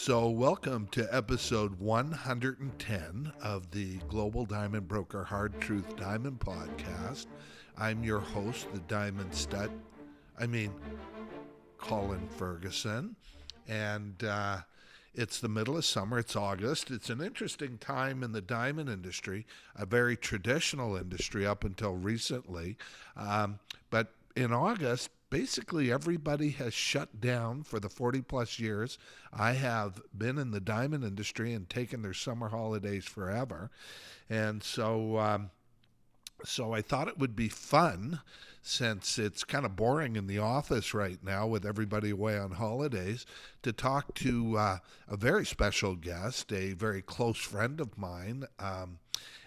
So, welcome to episode 110 of the Global Diamond Broker Hard Truth Diamond Podcast. I'm your host, the Diamond Stud, Colin Ferguson. And it's the middle of summer, it's August. It's an interesting time in the diamond industry, a very traditional industry up until recently. But in August, basically everybody has shut down for the 40 plus years I have been in the diamond industry and taken their summer holidays forever. And so I thought it would be fun, since it's kind of boring in the office right now with everybody away on holidays, to talk to a very special guest, a very close friend of mine,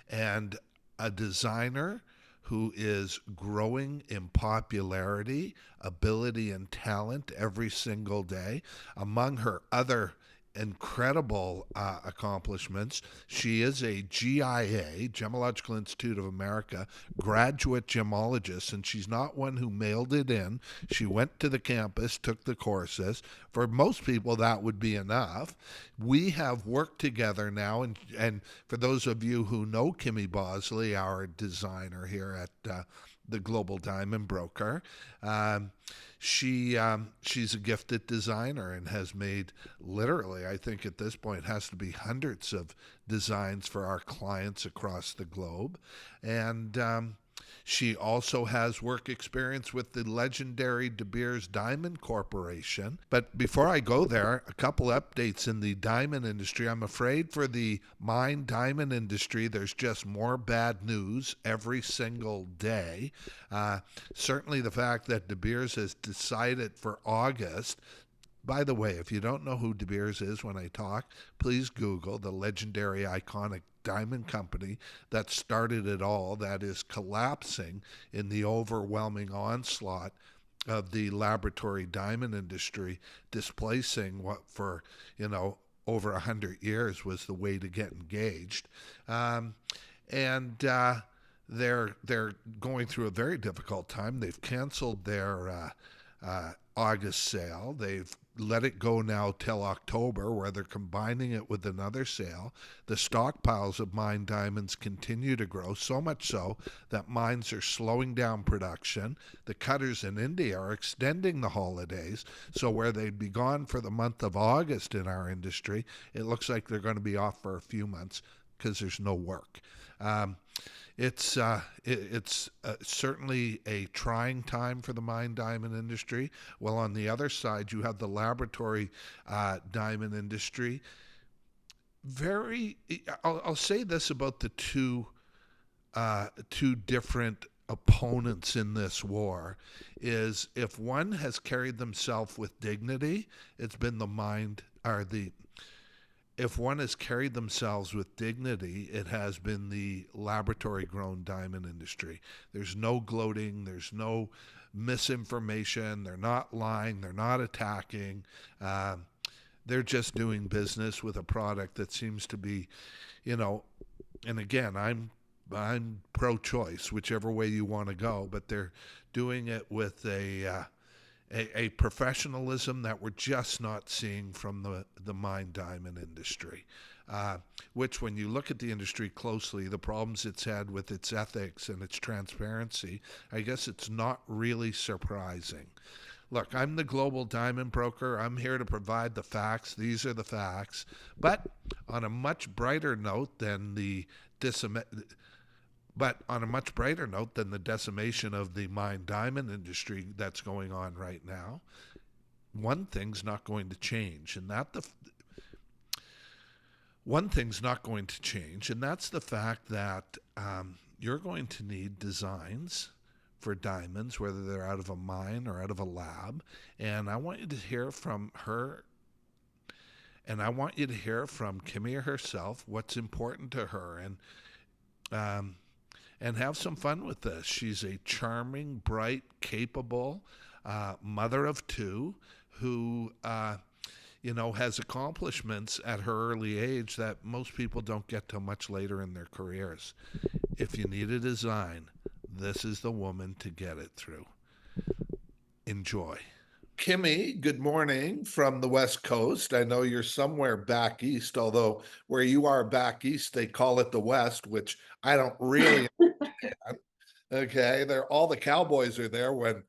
and a designer who is growing in popularity, ability, and talent every single day. Among her other incredible accomplishments, she is a GIA, Gemological Institute of America, graduate gemologist, and she's not one who mailed it in. She went to the campus, took the courses. For most people, that would be enough. We have worked together now, and for those of you who know Kimi Balsillie, our designer here at the Global Diamond Broker, she's a gifted designer and has made, literally, I think at this point, has to be hundreds of designs for our clients across the globe. And she also has work experience with the legendary De Beers Diamond Corporation. But before I go there, a couple updates in the diamond industry. I'm afraid for the mine diamond industry, there's just more bad news every single day. Certainly the fact that De Beers has decided for August. By the way, if you don't know who De Beers is when I talk, please Google the legendary, iconic diamond company that started it all, that is collapsing in the overwhelming onslaught of the laboratory diamond industry, displacing what for, over 100 years was the way to get engaged. They're going through a very difficult time. They've canceled their August sale. They've let it go now till October, where they're combining it with another sale. The stockpiles of mined diamonds continue to grow, so much so that mines are slowing down production. The cutters in India are extending the holidays, so where they'd be gone for the month of August in our industry, it looks like they're going to be off for a few months because there's no work. It's certainly a trying time for the mine diamond industry. Well, on the other side, you have the laboratory diamond industry. I'll say this about the two different opponents in this war, is if one has carried themselves with dignity, it's been the mind, or the if one has carried themselves with dignity, it has been the laboratory-grown diamond industry. There's no gloating. There's no misinformation. They're not lying. They're not attacking. They're just doing business with a product that seems to be, and again, I'm pro-choice, whichever way you want to go, but they're doing it with a professionalism that we're just not seeing from the mine diamond industry, which, when you look at the industry closely, the problems it's had with its ethics and its transparency, I guess it's not really surprising. Look, I'm the Global Diamond Broker. I'm here to provide the facts. These are the facts. But on a much brighter note than the decimation of the mine diamond industry that's going on right now, one thing's not going to change, and that's the fact that you're going to need designs for diamonds, whether they're out of a mine or out of a lab. And I want you to hear from her, and I want you to hear from Kimi herself what's important to her, and have some fun with this. She's a charming, bright, capable mother of two who, has accomplishments at her early age that most people don't get till much later in their careers. If you need a design, this is the woman to get it through. Enjoy. Kimi, good morning from the West Coast. I know you're somewhere back east, although where you are back east, they call it the West, which I don't really. Okay, they're all the cowboys are there when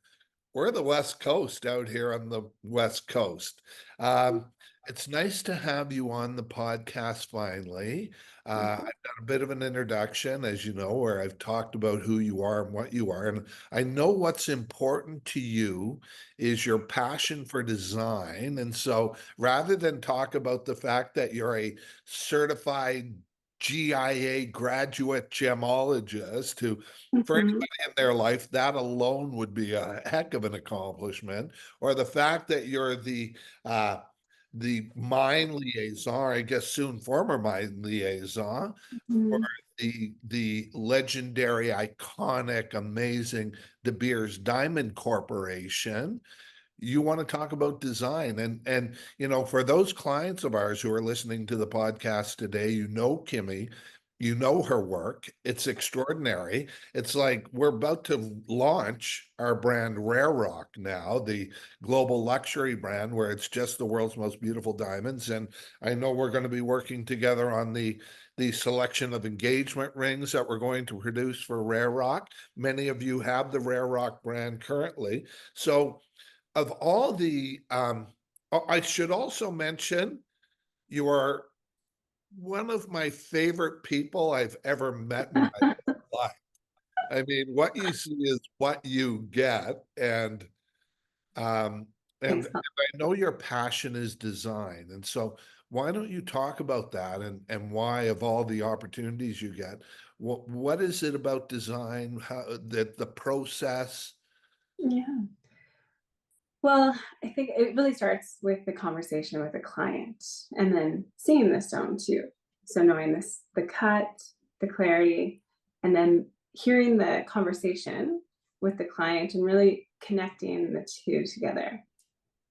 we're the West Coast out here on the West Coast. Um, it's nice to have you on the podcast finally. I've done a bit of an introduction, as you know, where I've talked about who you are and what you are. And I know what's important to you is your passion for design. And so rather than talk about the fact that you're a certified GIA graduate gemologist who for Mhm, anybody in their life, that alone would be a heck of an accomplishment. Or the fact that you're the mine liaison, I guess soon former mine liaison for mhm. the legendary, iconic, amazing De Beers Diamond Corporation. You want to talk about design, and for those clients of ours who are listening to the podcast today, Kimmy, you know her work. It's extraordinary. It's like we're about to launch our brand Rare Rock now, the global luxury brand where it's just the world's most beautiful diamonds. And I know we're going to be working together on the selection of engagement rings that we're going to produce for Rare Rock. Many of you have the Rare Rock brand currently. So of all I should also mention you are one of my favorite people I've ever met in my life. I mean, what you see is what you get, um, and Thanks. I know your passion is design, and so why don't you talk about that and why, of all the opportunities you get, what is it about design, how that the process? Yeah. Well, I think it really starts with the conversation with the client and then seeing the stone too. So knowing this, the cut, the clarity, and then hearing the conversation with the client and really connecting the two together.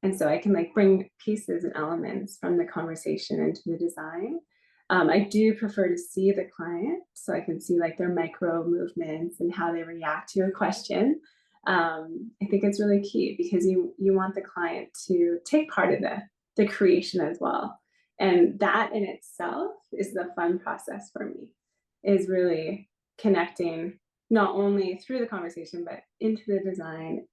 And so I can like bring pieces and elements from the conversation into the design. I do prefer to see the client so I can see like their micro movements and how they react to a question. I think it's really key because you want the client to take part of the creation as well, and that in itself is the fun process for me. Is really connecting not only through the conversation but into the design.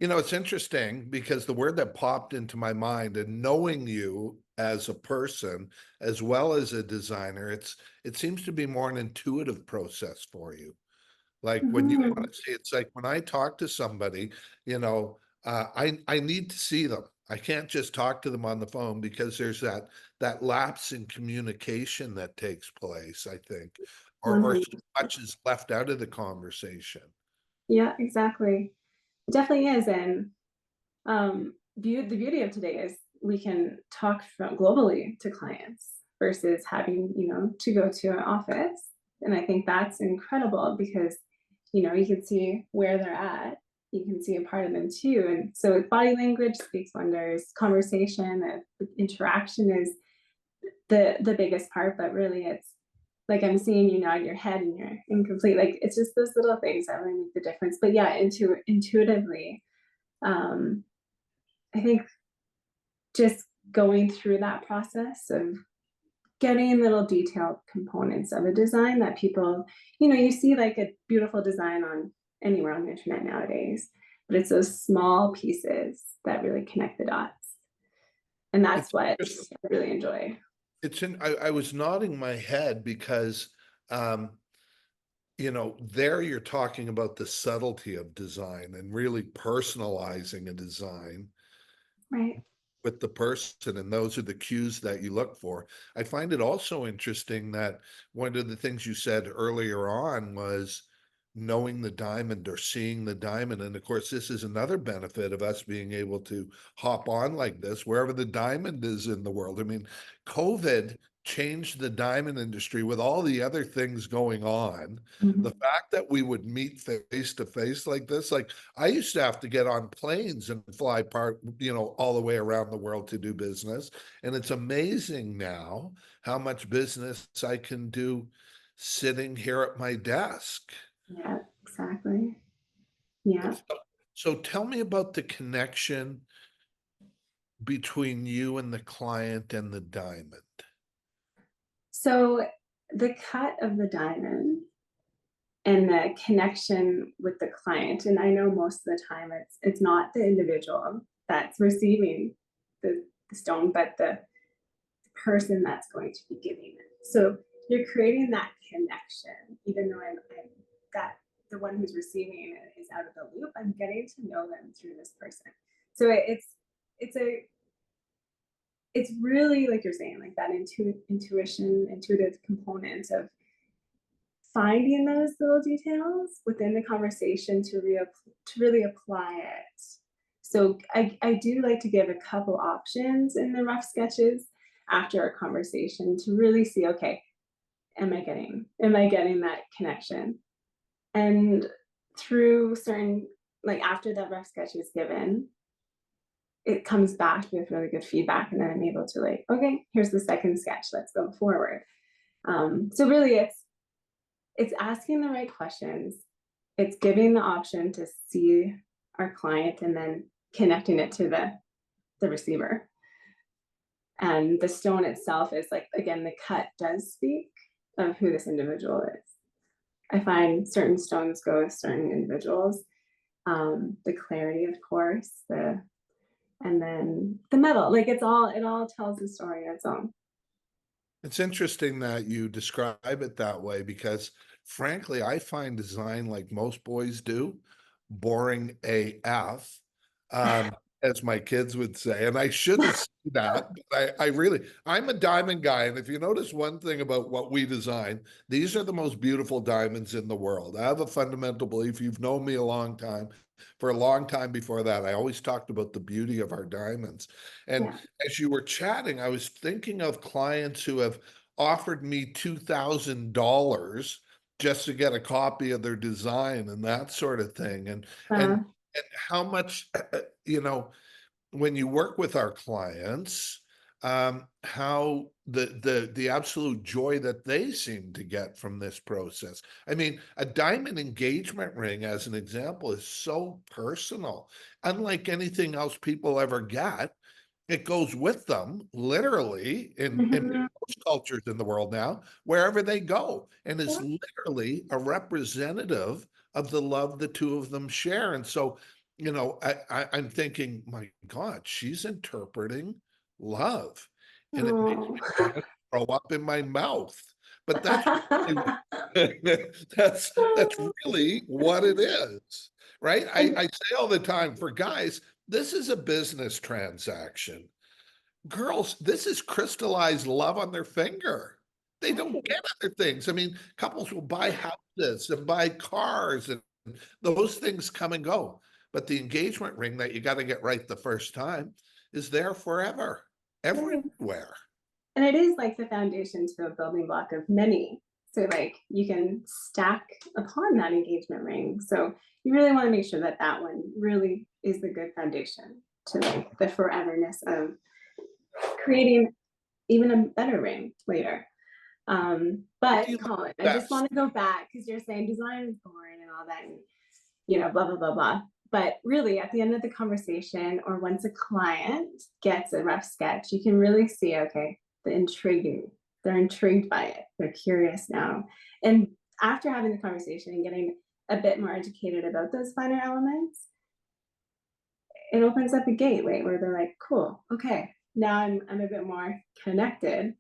It's interesting because the word that popped into my mind and knowing you as a person as well as a designer, it seems to be more an intuitive process for you. Like when you want Mhm. to see, it's like when I talk to somebody, I need to see them. I can't just talk to them on the phone because there's that lapse in communication that takes place, I think, or so 100. much is left out of the conversation. Yeah, exactly. It definitely is. And the beauty of today is we can talk from globally to clients versus having, to go to an office. And I think that's incredible because, you can see where they're at. You can see a part of them too. And so body language speaks wonders. Conversation, interaction is the biggest part, but really it's like I'm seeing you nod your head and you're incomplete. Like it's just those little things that really make the difference. But yeah, intuitively, um, I think just going through that process of getting little detailed components of a design that people, you see like a beautiful design on anywhere on the internet nowadays, but it's those small pieces that really connect the dots. And that's It's what interesting. I really enjoy. I was nodding my head because um, there you're talking about the subtlety of design and really personalizing a design Right. with the person, and those are the cues that you look for. I find it also interesting that one of the things you said earlier on was knowing the diamond or seeing the diamond. And of course, this is another benefit of us being able to hop on like this wherever the diamond is in the world. I mean, COVID changed the diamond industry with all the other things going on. The Mhm. fact that we would meet face to face like this, like I used to have to get on planes and fly all the way around the world to do business. And it's amazing now how much business I can do sitting here at my desk. Yeah, exactly. Yeah. So tell me about the connection between you and the client and the diamond. So the cut of the diamond and the connection with the client, and I know most of the time it's not the individual that's receiving the stone, but the person that's going to be giving it. So you're creating that connection, even though I'm that the one who's receiving it is out of the loop. I'm getting to know them through this person. So it's a it's really like you're saying, like that intuitive component of finding those little details within the conversation to really apply it. So I do like to give a couple options in the rough sketches after a conversation to really see, okay, am I getting that connection? And through certain, like after that rough sketch is given, it comes back with really good feedback, and then I'm able to like, okay, here's the second sketch, let's go forward. So really it's asking the right questions. It's giving the option to see our client and then connecting it to the receiver. And the stone itself is like, again, the cut does speak of who this individual is. I find certain stones go with certain individuals. The clarity, of course, and then the metal, like it all tells a story on its own. It's interesting that you describe it that way because, frankly, I find design, like most boys do, boring AF, as my kids would say. And I shouldn't say that, but I really, I'm a diamond guy. And if you notice one thing about what we design, these are the most beautiful diamonds in the world. I have a fundamental belief. You've known me a long time. For a long time before that, I always talked about the beauty of our diamonds. And Yeah. as you were chatting, I was thinking of clients who have offered me $2,000 just to get a copy of their design and that sort of thing. And Uh, and how much, you know, when you work with our clients, how the absolute joy that they seem to get from this process. I mean, a diamond engagement ring, as an example, is so personal, unlike anything else people ever get. It goes with them literally in mhm. most cultures in the world now, wherever they go, and is Yeah. literally a representative of the love the two of them share. And so, I'm thinking, my God, she's interpreting love, and it makes Oh. me want to throw up in my mouth. But that's really, that's really what it is, right? And I say all the time, for guys, this is a business transaction. Girls, this is crystallized love on their finger. They don't right. get other things. I mean, couples will buy houses and buy cars, and those things come and go. But the engagement ring that you got to get right the first time is there forever, Right. everywhere. And it is like the foundation to a building block of many. So like you can stack upon that engagement ring. So you really want to make sure that that one really is the good foundation to like the foreverness of creating even a better ring later. What do But you like Colin, I just best? want to go back because you're saying design is boring and all that, and blah blah blah blah. But really, at the end of the conversation, or once a client gets a rough sketch, you can really see, okay, the intriguing. They're intrigued by it. They're curious now, and after having the conversation and getting a bit more educated about those finer elements, it opens up a gateway where they're like, cool, okay, now I'm a bit more connected,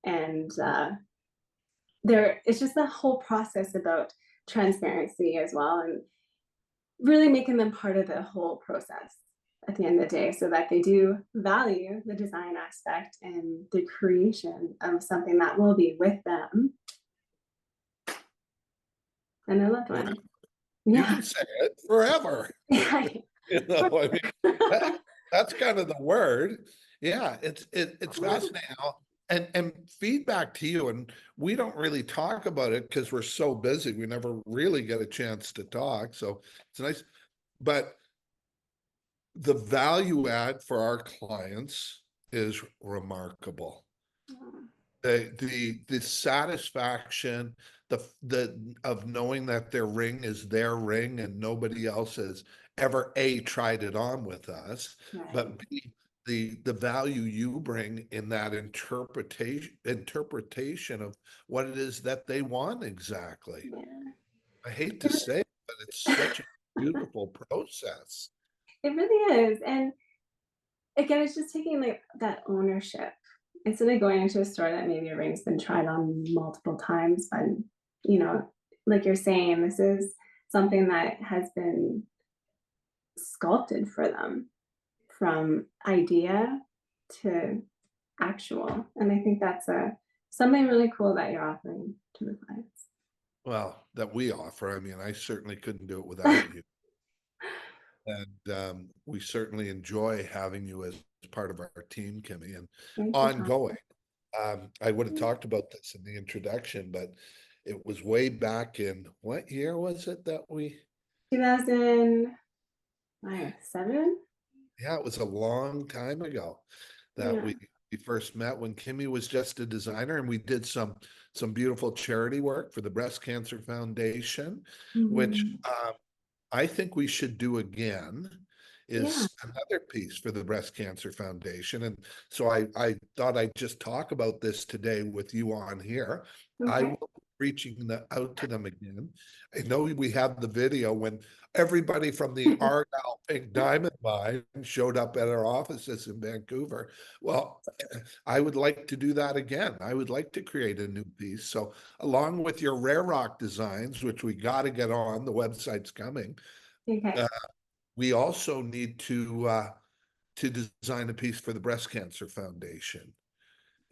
and there it's just the whole process about transparency as well, and really making them part of the whole process at the end of the day so that they do value the design aspect and the creation of something that will be with them and their loved Forever. one. You Yeah. can say it forever. Yeah. I mean, that, that's kind of the word. Yeah, it's fascinating how, and feedback to you. And we don't really talk about it because we're so busy. We never really get a chance to talk. So it's nice. But the value add for our clients is remarkable. The satisfaction, the of knowing that their ring is their ring and nobody else's, ever A, tried it on with us, Right. but B, the value you bring in that interpretation of what it is that they want exactly. Yeah. I hate to say it, but it's such a beautiful process. It really is. And again, it's just taking like that ownership instead of going into a store that maybe a ring's been tried on multiple times, but you know, like you're saying, this is something that has been sculpted for them from idea to actual. And I think that's a something really cool that you're offering to the Well, that we offer. I mean, I certainly couldn't do it without you. And we certainly enjoy having you as part of our team, Kimmy, and Thank you, Tom. ongoing. I would have talked about this in the introduction, but it was way back in what year was it that we? 2007? Yeah, it was a long time ago that Yeah. we first met when Kimmy was just a designer, and we did some beautiful charity work for the Breast Cancer Foundation, which Mhm. I think we should do again Yeah. is another piece for the Breast Cancer Foundation. And so I thought I'd just talk about this today with you on here. I Okay. will be reaching out to them again. I know we have the video when everybody from the Argyle Pink Diamond Mine showed up at our offices in Vancouver. Well, I would like to do that again. I would like to create a new piece. So along with your rare rock designs, which we got to get on, the website's coming. Okay. Uh, we also need to design a piece for the Breast Cancer Foundation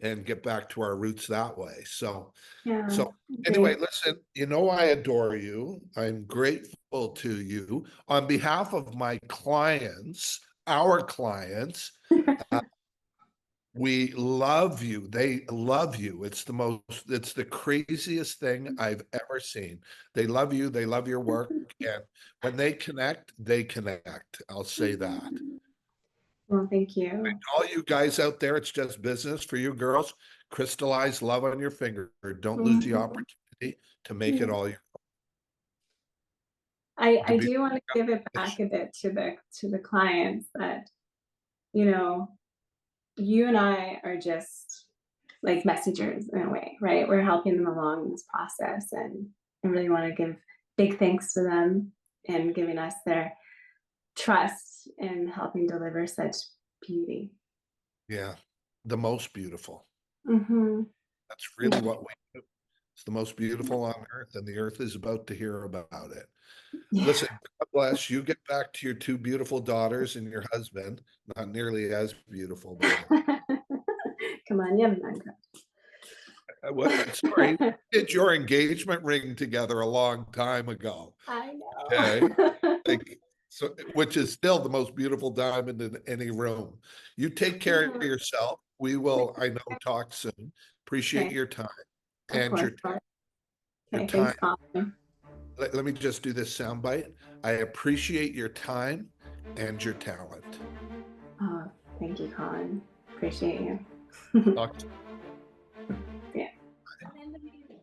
and get back to our roots that way. Yeah. So anyway, Great. listen, you know I adore you. I'm grateful to you. On behalf of my clients, our clients, uh, we love you. They love you. It's the craziest thing I've ever seen. They love you. They love your work. And when they connect, they connect. I'll say that. Well, thank you. All you guys out there, it's just business for you girls. Crystallize love on your finger. Don't lose the Mhm. opportunity to make it Yeah. all your I to be. do want to give it back a bit to the clients that, you know, you and I are just like messengers in a way, right? We're helping them along in this process, and I really want to give big thanks to them and giving us their trust in helping deliver such beauty. Yeah, the most beautiful. Hmm. That's really Yeah. what we do. It's the most beautiful on earth, and the earth is about to hear about it. Yeah. Listen, God bless you. Get back to your two beautiful daughters and your husband. Not nearly as beautiful, by the Come on, you have a man way. What? Sorry, crush. did your engagement ring together a long time ago. I Okay, know. like so, which is still the most beautiful diamond in any room. You take care of yourself. We will, I know, talk soon. Appreciate Okay, your time of and course. your Okay, time. thanks, Colin. Let me just do this soundbite. I appreciate your time and your talent. Oh, thank you, Colin. Appreciate you. Talk